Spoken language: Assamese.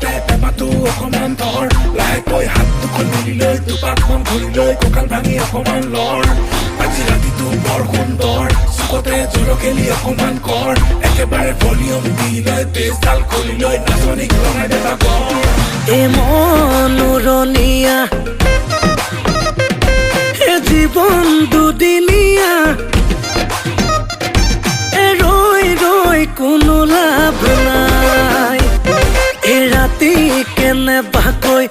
চকুতে টেমাটো অকমান ধৰ লাহেকৈ হাত দুখন মিলি লৈ দুপাকমান ঘূৰি লৈ কঁকাল ভাঙি অকমান লৰ আজি ৰাতিটো বৰ সুন্দৰ চকুতে জোৰকেলি অকমান কৰ একেবাৰে ভলিউম দি লৈ বেজডাল খুলি লৈ নাচনীক লগাই দে বাগৰ এ মনোৰণীয়া এ জীৱন দুদিনীয়া এ ৰৈ ৰৈ কোনো লাভ নাই এ ৰাতি কেনেবাকৈ